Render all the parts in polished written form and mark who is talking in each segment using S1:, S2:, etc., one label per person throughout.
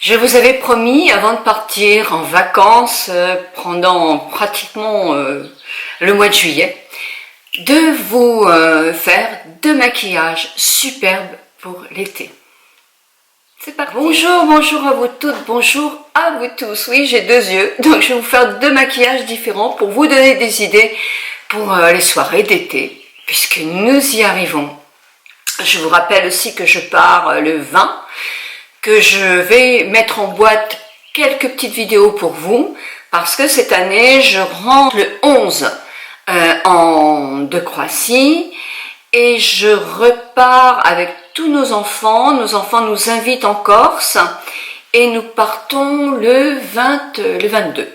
S1: Je vous avais promis, avant de partir en vacances, pendant pratiquement le mois de juillet, de vous faire deux maquillages superbes pour l'été. C'est parti. Bonjour à vous toutes, bonjour à vous tous. Oui, j'ai deux yeux, donc je vais vous faire deux maquillages différents pour vous donner des idées pour les soirées d'été, puisque nous y arrivons. Je vous rappelle aussi que je pars le 20, que je vais mettre en boîte quelques petites vidéos pour vous, parce que cette année, je rentre le 11 de Croatie, et je repars avec tous nos enfants. Nos enfants nous invitent en Corse, et nous partons le 22.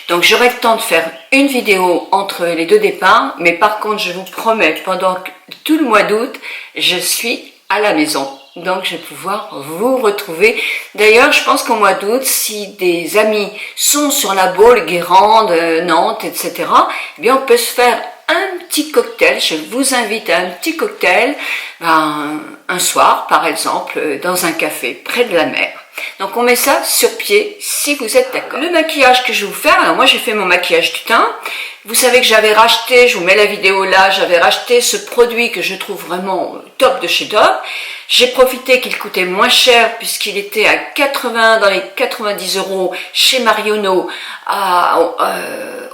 S1: Donc j'aurai le temps de faire une vidéo entre les deux départs, mais par contre je vous promets, pendant tout le mois d'août, je suis à la maison. Donc je vais pouvoir vous retrouver. D'ailleurs, je pense qu'au mois d'août, si des amis sont sur la Baule, Guérande, Nantes, etc., eh bien on peut se faire un petit cocktail. Je vous invite à un petit cocktail, un soir par exemple, dans un café près de la mer. Donc on met ça sur pied si vous êtes d'accord. Le maquillage que je vais vous faire, alors moi j'ai fait mon maquillage du teint. Vous savez que j'avais racheté, je vous mets la vidéo là, j'avais racheté ce produit que je trouve vraiment top de chez Dove. J'ai profité qu'il coûtait moins cher puisqu'il était à 80, dans les 90 € chez Marionneau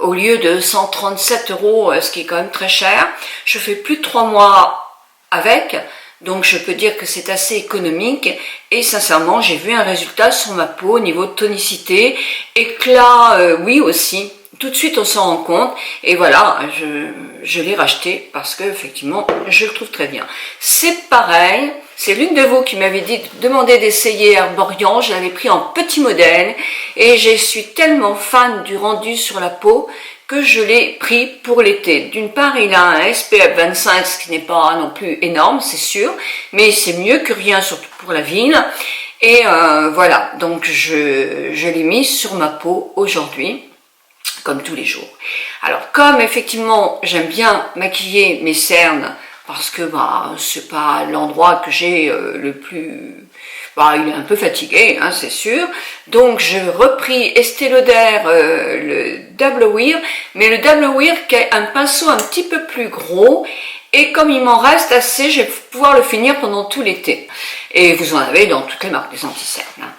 S1: au lieu de 137 €, ce qui est quand même très cher. Je fais plus de 3 mois avec. Donc je peux dire que c'est assez économique et sincèrement j'ai vu un résultat sur ma peau au niveau de tonicité, éclat, oui aussi, tout de suite on s'en rend compte et voilà, je l'ai racheté parce que effectivement je le trouve très bien. C'est pareil, c'est l'une de vous qui m'avait dit de demander d'essayer Herborian, je l'avais pris en petit modèle et je suis tellement fan du rendu sur la peau que je l'ai pris pour l'été. D'une part, il a un SPF 25, ce qui n'est pas non plus énorme, c'est sûr, mais c'est mieux que rien, surtout pour la ville. Et voilà, donc je l'ai mis sur ma peau aujourd'hui, comme tous les jours. Alors, comme effectivement, j'aime bien maquiller mes cernes, parce que c'est pas l'endroit que j'ai le plus... il est un peu fatigué, hein, c'est sûr. Donc, je repris Estée Lauder, le Double Wear, mais le Double Wear qui a un pinceau un petit peu plus gros. Et comme il m'en reste assez, je vais pouvoir le finir pendant tout l'été. Et vous en avez dans toutes les marques des anti-cernes. Hein.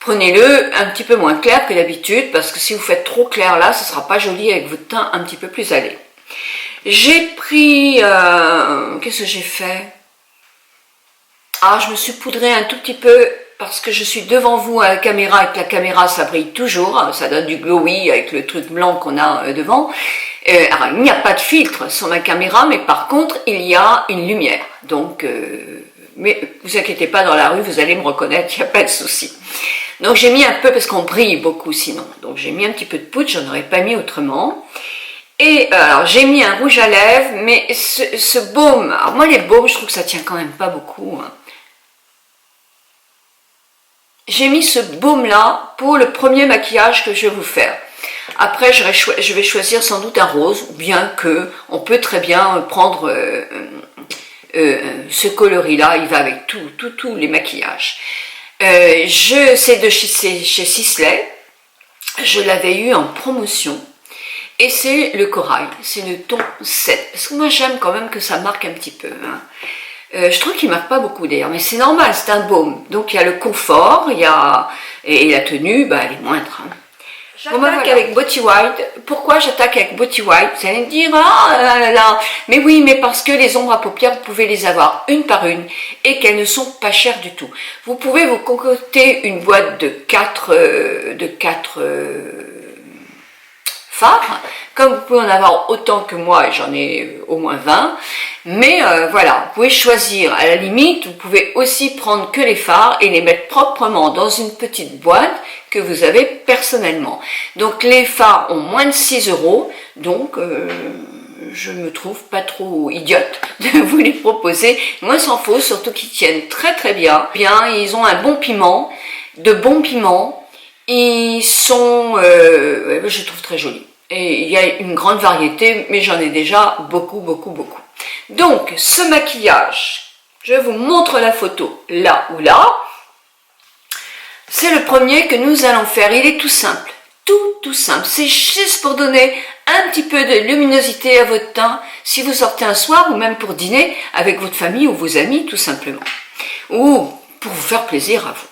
S1: Prenez-le un petit peu moins clair que d'habitude, parce que si vous faites trop clair là, ce ne sera pas joli avec votre teint un petit peu plus allé. J'ai pris... qu'est-ce que j'ai fait? Je me suis poudrée un tout petit peu parce que je suis devant vous à la caméra et que la caméra ça brille toujours, ça donne du glowy avec le truc blanc qu'on a devant. Alors il n'y a pas de filtre sur ma caméra, mais par contre il y a une lumière. Donc, mais vous inquiétez pas, dans la rue vous allez me reconnaître, il n'y a pas de souci. Donc j'ai mis un peu parce qu'on brille beaucoup sinon. Donc j'ai mis un petit peu de poudre, j'en aurais pas mis autrement. Et alors j'ai mis un rouge à lèvres, mais ce baume, alors moi les baumes je trouve que ça tient quand même pas beaucoup. Hein. J'ai mis ce baume là pour le premier maquillage que je vais vous faire. Après je vais choisir sans doute un rose, bien que on peut très bien prendre ce coloris là, il va avec tous les maquillages. C'est de chez Sisley, je l'avais eu en promotion. Et c'est le corail, c'est le ton 7. Parce que moi j'aime quand même que ça marque un petit peu. Hein. Je trouve qu'il ne marque pas beaucoup d'ailleurs, mais c'est normal, c'est un baume. Donc il y a le confort, et la tenue, elle est moindre. Hein. J'attaque avec Beauty White. Pourquoi j'attaque avec Beauty White? Vous allez me dire, mais oui, mais parce que les ombres à paupières, vous pouvez les avoir une par une et qu'elles ne sont pas chères du tout. Vous pouvez vous concocter une boîte de 4 fards, comme vous pouvez en avoir autant que moi, et j'en ai au moins 20, mais voilà, vous pouvez choisir, à la limite, vous pouvez aussi prendre que les fards et les mettre proprement dans une petite boîte que vous avez personnellement. Donc les fards ont moins de 6 €, donc je me trouve pas trop idiote de vous les proposer, moi s'en faut, surtout qu'ils tiennent très très bien, ils ont un bon piment, de bons piments, ils sont, je trouve très jolis. Et il y a une grande variété, mais j'en ai déjà beaucoup. Donc, ce maquillage, je vous montre la photo là ou là. C'est le premier que nous allons faire. Il est tout simple. Tout simple. C'est juste pour donner un petit peu de luminosité à votre teint si vous sortez un soir ou même pour dîner avec votre famille ou vos amis tout simplement. Ou pour vous faire plaisir à vous.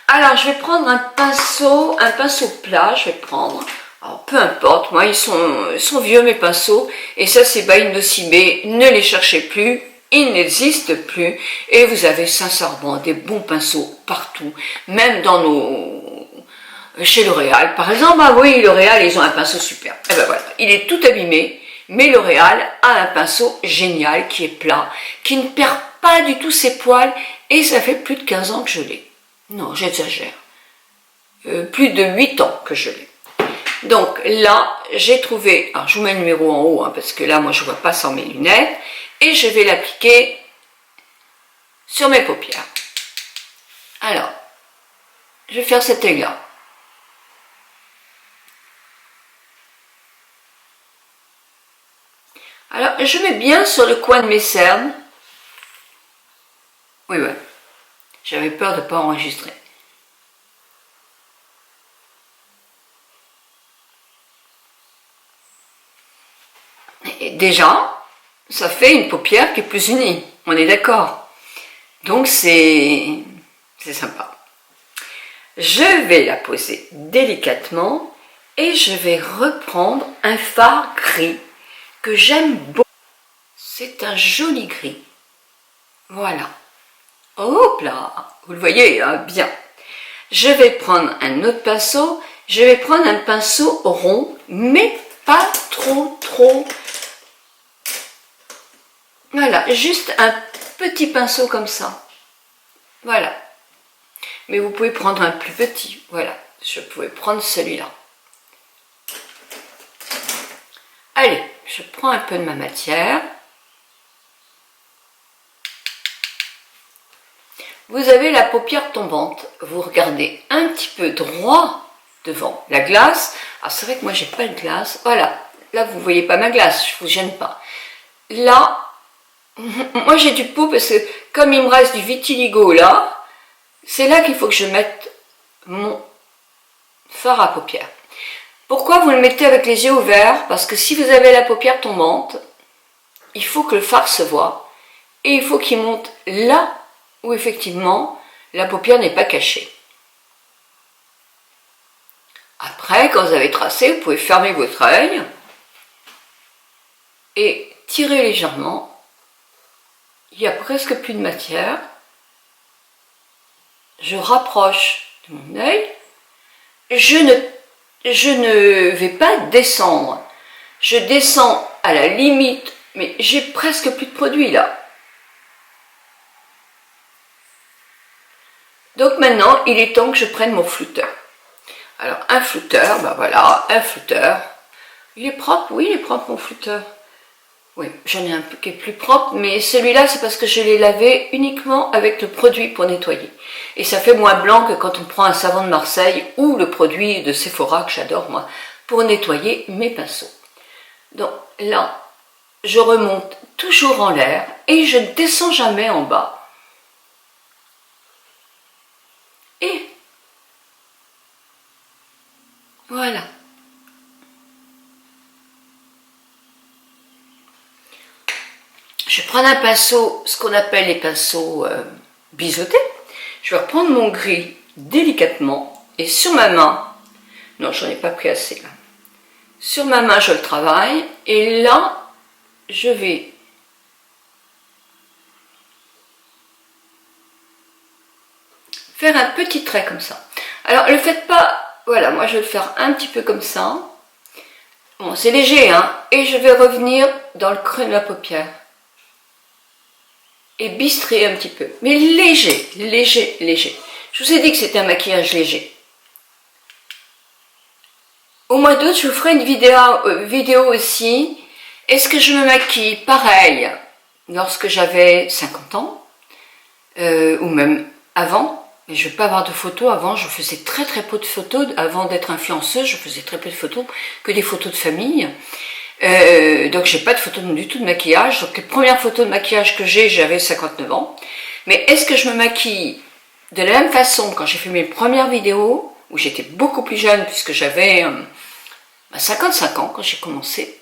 S1: Alors je vais prendre un pinceau plat, je vais prendre. Alors peu importe, moi ils sont vieux mes pinceaux et ça c'est by Nocibé, ne les cherchez plus. Il n'existe plus et vous avez sincèrement des bons pinceaux partout, même chez L'Oréal par exemple. Ah oui, L'Oréal ils ont un pinceau super. Et ben voilà, il est tout abîmé, mais L'Oréal a un pinceau génial qui est plat, qui ne perd pas du tout ses poils et ça fait plus de 15 ans que je l'ai. Non, j'exagère. Plus de 8 ans que je l'ai. Donc là, j'ai trouvé, alors je vous mets le numéro en haut, parce que là, moi, je ne vois pas sans mes lunettes, et je vais l'appliquer sur mes paupières. Alors, je vais faire cet œil-là. Alors, je mets bien sur le coin de mes cernes. Oui, ouais. J'avais peur de ne pas enregistrer. Et déjà, ça fait une paupière qui est plus unie, on est d'accord. Donc c'est sympa. Je vais la poser délicatement et je vais reprendre un fard gris que j'aime beaucoup. C'est un joli gris. Voilà. Hop là, vous le voyez, hein, bien. Je vais prendre un autre pinceau. Je vais prendre un pinceau rond, mais pas trop. Voilà, juste un petit pinceau comme ça. Voilà. Mais vous pouvez prendre un plus petit. Voilà, je pouvais prendre celui-là. Allez, je prends un peu de ma matière. Vous avez la paupière tombante. Vous regardez un petit peu droit devant la glace. Alors c'est vrai que moi j'ai pas de glace. Voilà, là vous voyez pas ma glace, je vous gêne pas. Là, moi j'ai du pot parce que comme il me reste du vitiligo là, c'est là qu'il faut que je mette mon fard à paupières. Pourquoi vous le mettez avec les yeux ouverts? Parce que si vous avez la paupière tombante, il faut que le fard se voit et il faut qu'il monte là où effectivement la paupière n'est pas cachée. Après, quand vous avez tracé, vous pouvez fermer votre œil et tirer légèrement. Il n'y a presque plus de matière. Je rapproche de mon œil. Je ne vais pas descendre. Je descends à la limite, mais j'ai presque plus de produit là. Donc maintenant, il est temps que je prenne mon flouteur. Alors un flouteur, ben voilà, un flouteur. Il est propre, oui, il est propre mon flouteur. Oui, j'en ai un peu qui est plus propre, mais celui-là, c'est parce que je l'ai lavé uniquement avec le produit pour nettoyer. Et ça fait moins blanc que quand on prend un savon de Marseille ou le produit de Sephora, que j'adore moi, pour nettoyer mes pinceaux. Donc là, je remonte toujours en l'air et je ne descends jamais en bas. Et voilà. Je vais prendre un pinceau, ce qu'on appelle les pinceaux biseautés. Je vais reprendre mon gris délicatement et sur ma main, non j'en ai pas pris assez là, sur ma main je le travaille et là je vais faire un petit trait comme ça. Alors ne le faites pas, voilà, moi je vais le faire un petit peu comme ça. Bon c'est léger hein, et je vais revenir dans le creux de la paupière. Et bistrer un petit peu, mais léger, léger, léger. Je vous ai dit que c'était un maquillage léger. Au mois d'août, je vous ferai une vidéo aussi. Est-ce que je me maquille pareil lorsque j'avais 50 ans ou même avant? Mais je ne vais pas avoir de photos. Avant, je faisais très peu de photos. Avant d'être influenceuse, je faisais très peu de photos, que des photos de famille. Donc j'ai pas de photos du tout de maquillage. Donc les premières photos de maquillage que j'ai, j'avais 59 ans. Mais est-ce que je me maquille De la même façon, quand j'ai fait mes premières vidéos, où j'étais beaucoup plus jeune, puisque j'avais 55 ans quand j'ai commencé.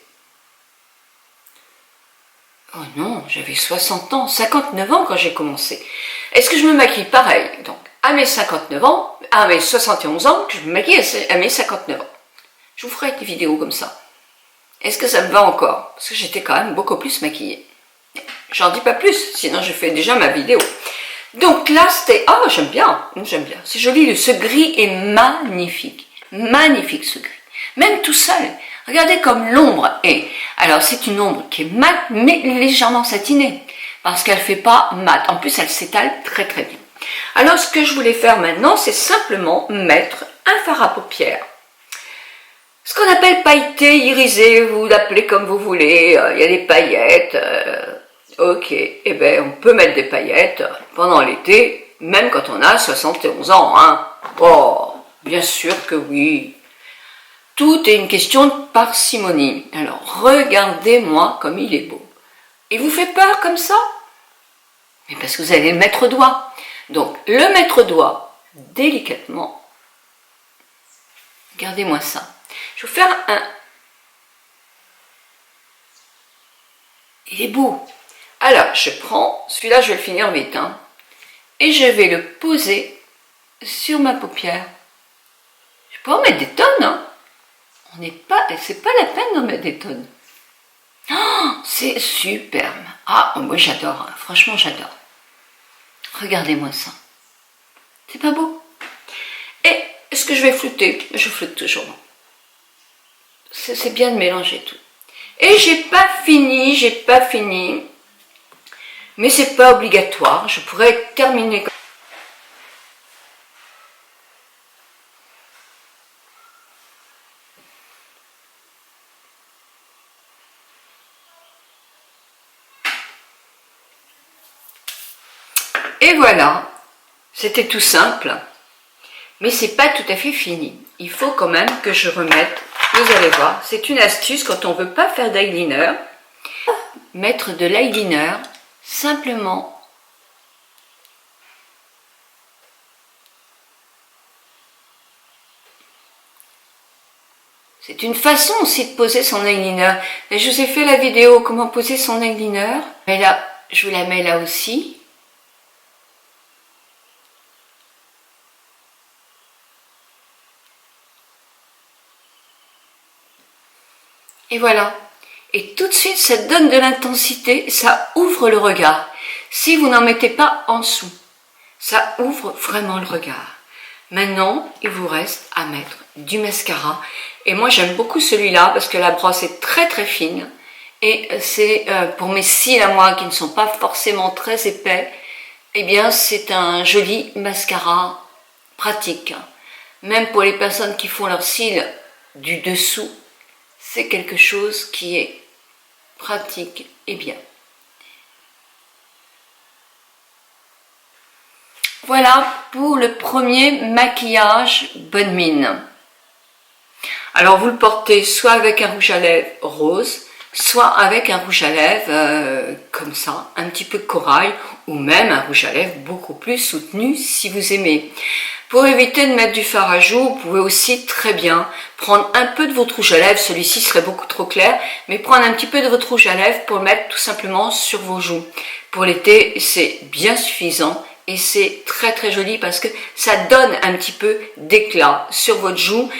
S1: Oh non, j'avais 60 ans, 59 ans quand j'ai commencé. Est-ce que je me maquille pareil? Donc, à mes 59 ans, à mes 71 ans, je me maquille à mes 59 ans. Je vous ferai des vidéos comme ça. Est-ce que ça me va encore? Parce que j'étais quand même beaucoup plus maquillée. J'en dis pas plus, sinon je fais déjà ma vidéo. Donc là, c'était... Ah, j'aime bien, c'est joli, ce gris est magnifique. Magnifique ce gris. Même tout seul. Regardez comme l'ombre est. Alors, c'est une ombre qui est mate, mais légèrement satinée. Parce qu'elle ne fait pas mat. En plus, elle s'étale très très bien. Alors, ce que je voulais faire maintenant, c'est simplement mettre un fard à paupières. Ce qu'on appelle pailleté, irisé, vous l'appelez comme vous voulez. Il y a des paillettes. Ok, eh bien, on peut mettre des paillettes pendant l'été, même quand on a 71 ans. Hein. Oh, bien sûr que oui. Tout est une question de parcimonie. Alors, regardez-moi comme il est beau. Il vous fait peur comme ça? Mais parce que vous avez le maître-doigt. Donc, le maître-doigt, délicatement, regardez-moi ça. Je vais vous faire un... Il est beau. Alors, je prends, celui-là, je vais le finir vite, hein, et je vais le poser sur ma paupière. Je peux en mettre des tonnes, hein. C'est pas la peine d'en mettre des tonnes. Oh, c'est superbe. Ah, moi j'adore, hein. Franchement j'adore. Regardez-moi ça. C'est pas beau? Et est-ce que je vais flouter? Je floute toujours. C'est bien de mélanger tout. Et j'ai pas fini. Mais c'est pas obligatoire. Je pourrais terminer comme... Et voilà, c'était tout simple, mais c'est pas tout à fait fini. Il faut quand même que je remette, vous allez voir, c'est une astuce quand on veut pas faire d'eyeliner, mettre de l'eyeliner simplement c'est une façon aussi de poser son eyeliner. Et je vous ai fait la vidéo comment poser son eyeliner, mais là, je vous la mets là aussi. Et voilà. Et tout de suite, ça donne de l'intensité, ça ouvre le regard. Si vous n'en mettez pas en dessous, ça ouvre vraiment le regard. Maintenant, il vous reste à mettre du mascara. Et moi, j'aime beaucoup celui-là parce que la brosse est très très fine. Et c'est pour mes cils à moi qui ne sont pas forcément très épais, eh bien, c'est un joli mascara pratique. Même pour les personnes qui font leurs cils du dessous, c'est quelque chose qui est pratique et bien. Voilà pour le premier maquillage bonne mine. Alors vous le portez soit avec un rouge à lèvres rose, soit avec un rouge à lèvres comme ça, un petit peu corail, ou même un rouge à lèvres beaucoup plus soutenu si vous aimez. Pour éviter de mettre du fard à joues, vous pouvez aussi très bien prendre un peu de votre rouge à lèvres, celui-ci serait beaucoup trop clair, mais prendre un petit peu de votre rouge à lèvres pour le mettre tout simplement sur vos joues. Pour l'été, c'est bien suffisant et c'est très très joli parce que ça donne un petit peu d'éclat sur votre joue.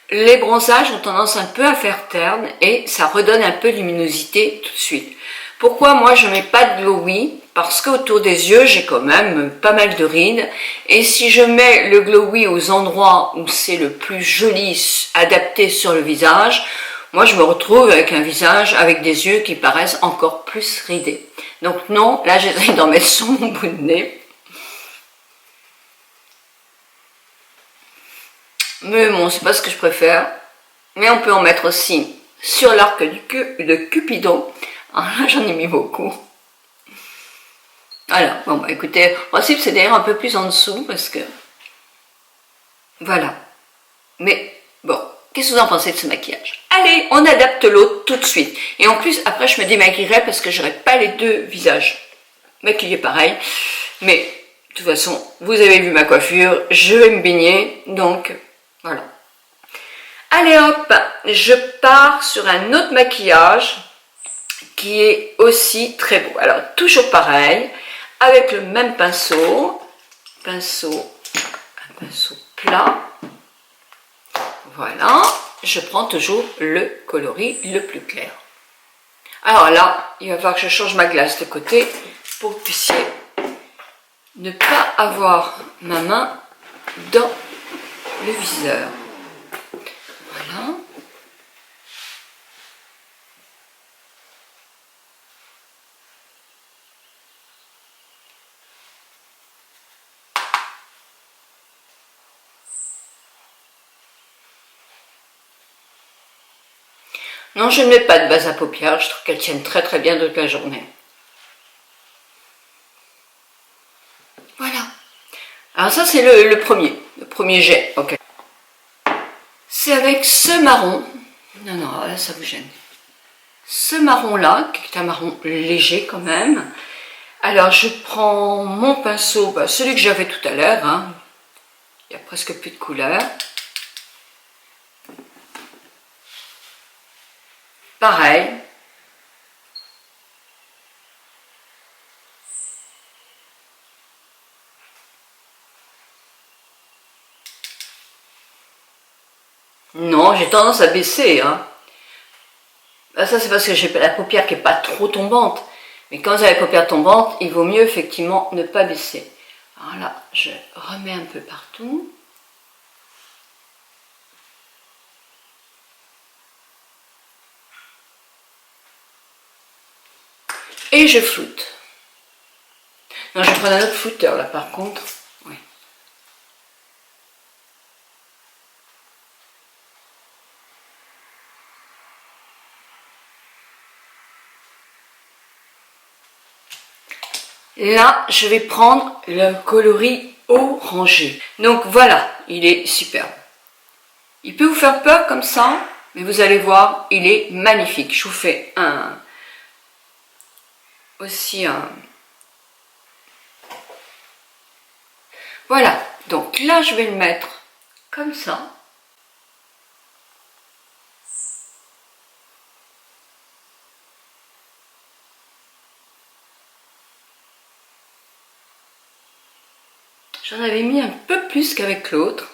S1: Les bronzages ont tendance un peu à faire terne et ça redonne un peu de luminosité tout de suite. Pourquoi moi je mets pas de glowy? Parce qu'autour des yeux j'ai quand même pas mal de rides et si je mets le glowy aux endroits où c'est le plus joli adapté sur le visage, moi je me retrouve avec un visage avec des yeux qui paraissent encore plus ridés. Donc non, là j'essaie d'en mettre sur mon bout de nez. Mais bon, c'est pas ce que je préfère. Mais on peut en mettre aussi sur l'arc de Cupidon. Alors là, j'en ai mis beaucoup. Voilà, bon bah écoutez, en principe c'est d'ailleurs un peu plus en dessous parce que... Voilà. Mais bon, qu'est-ce que vous en pensez de ce maquillage? Allez, on adapte l'autre tout de suite. Et en plus, après je me démaquillerai parce que j'aurai pas les deux visages maquillés pareil. Mais De toute façon, vous avez vu ma coiffure, je vais me baigner, donc voilà. Allez hop, je pars sur un autre maquillage qui est aussi très beau. Alors, toujours pareil, avec le même pinceau, un pinceau plat. Voilà, je prends toujours le coloris le plus clair. Alors là, il va falloir que je change ma glace de côté pour que vous puissiez ne pas avoir ma main dans le viseur. Voilà. Non, je ne mets pas de base à paupières, je trouve qu'elles tiennent très très bien toute la journée. Voilà. Alors ça c'est le premier jet, ok. C'est avec ce marron, non, là ça vous gêne. Ce marron là, qui est un marron léger quand même. Alors je prends mon pinceau, celui que j'avais tout à l'heure, hein. Il n'y a presque plus de couleur. Pareil. Non, j'ai tendance à baisser, hein. Ça c'est parce que j'ai la paupière qui n'est pas trop tombante. Mais quand vous avez la paupière tombante, il vaut mieux effectivement ne pas baisser. Alors là, je remets un peu partout. Et je floute. Non, je vais prendre un autre flouteur là par contre. Oui. Là, je vais prendre le coloris orangé. Donc voilà, il est superbe. Il peut vous faire peur comme ça, mais vous allez voir, il est magnifique. Je vous fais aussi un... Voilà, donc là, je vais le mettre comme ça. J'en avais mis un peu plus qu'avec l'autre.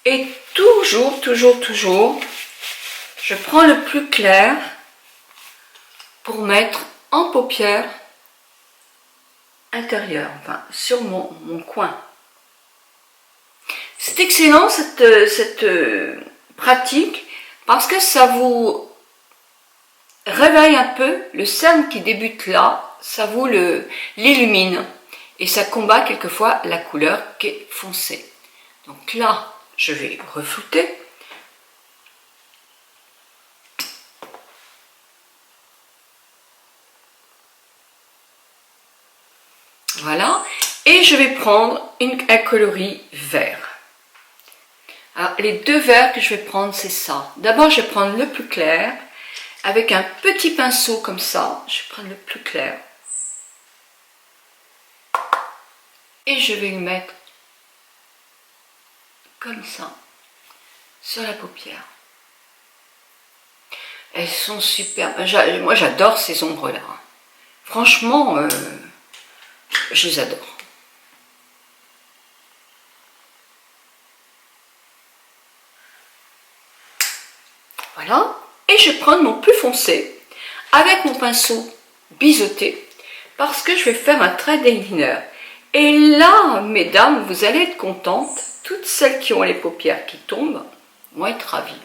S1: Et toujours, je prends le plus clair pour mettre en paupière intérieure, enfin sur mon coin. C'est excellent cette pratique parce que ça vous réveille un peu le cerne qui débute là, ça vous l'illumine et ça combat quelquefois la couleur qui est foncée. Donc là, je vais reflouter. Voilà, et je vais prendre un coloris vert. Alors, les deux verts que je vais prendre, c'est ça. D'abord, je vais prendre le plus clair, avec un petit pinceau comme ça. Je vais prendre le plus clair. Et je vais le mettre comme ça, sur la paupière. Elles sont superbes. Moi, j'adore ces ombres-là. Franchement, je les adore. Voilà. Et je vais prendre mon plus foncé avec mon pinceau biseauté parce que je vais faire un trait d'eyeliner. Et là, mesdames, vous allez être contentes. Toutes celles qui ont les paupières qui tombent vont être ravies.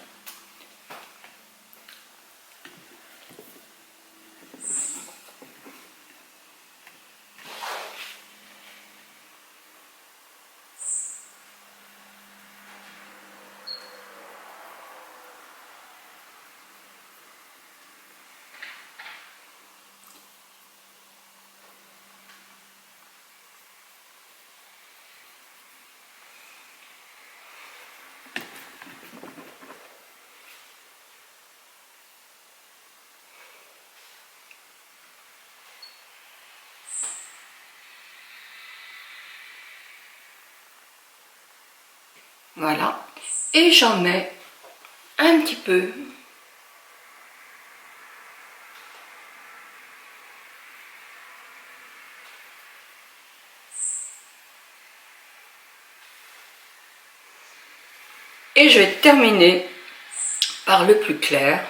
S1: Voilà. Et j'en mets un petit peu. Et je vais terminer par le plus clair.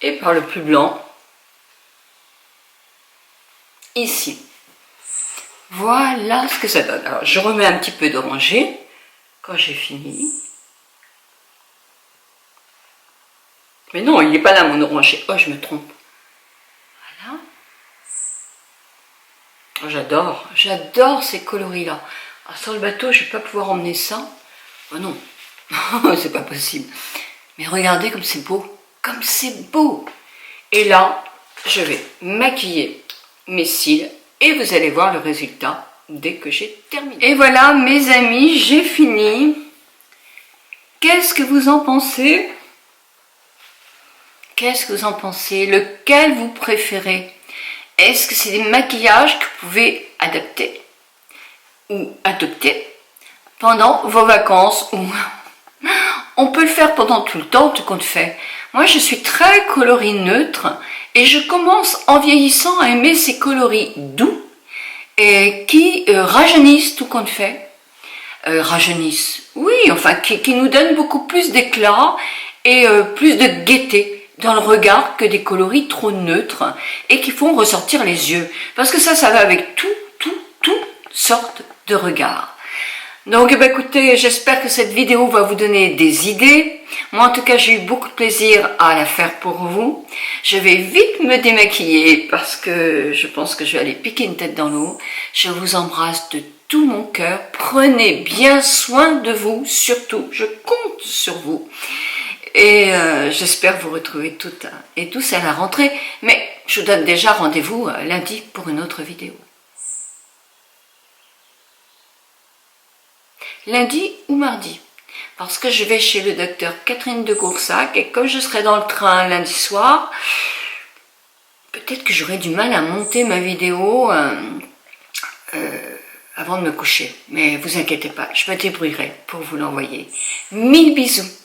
S1: Et par le plus blanc. Ici. Voilà ce que ça donne. Alors je remets un petit peu d'orangé quand j'ai fini. Mais non, il n'est pas là mon orangé. Oh, je me trompe. Voilà. Oh, j'adore ces coloris-là. Ah, sur le bateau, je ne vais pas pouvoir emmener ça. Oh non, c'est pas possible. Mais regardez comme c'est beau. Comme c'est beau. Et là, je vais maquiller mes cils et vous allez voir le résultat dès que j'ai terminé. Et voilà mes amis, j'ai fini. Qu'est-ce que vous en pensez? Qu'est-ce que vous en pensez? Lequel vous préférez? Est-ce que c'est des maquillages que vous pouvez adapter ou adopter pendant vos vacances, ou on peut le faire pendant tout le temps, tout compte fait. Moi, je suis très coloris neutre et je commence en vieillissant à aimer ces coloris doux et qui rajeunissent tout compte fait. Rajeunissent, oui, enfin, qui nous donnent beaucoup plus d'éclat et plus de gaieté dans le regard que des coloris trop neutres et qui font ressortir les yeux. Parce que ça va avec toutes sortes de regards. Donc, écoutez, j'espère que cette vidéo va vous donner des idées. Moi, en tout cas, j'ai eu beaucoup de plaisir à la faire pour vous. Je vais vite me démaquiller parce que je pense que je vais aller piquer une tête dans l'eau. Je vous embrasse de tout mon cœur. Prenez bien soin de vous, surtout. Je compte sur vous. Et j'espère vous retrouver toutes et tous à la rentrée. Mais je vous donne déjà rendez-vous lundi pour une autre vidéo. Lundi ou mardi, parce que je vais chez le docteur Catherine de Goursac et comme je serai dans le train lundi soir, peut-être que j'aurai du mal à monter ma vidéo avant de me coucher. Mais vous inquiétez pas, je me débrouillerai pour vous l'envoyer. 1000 bisous.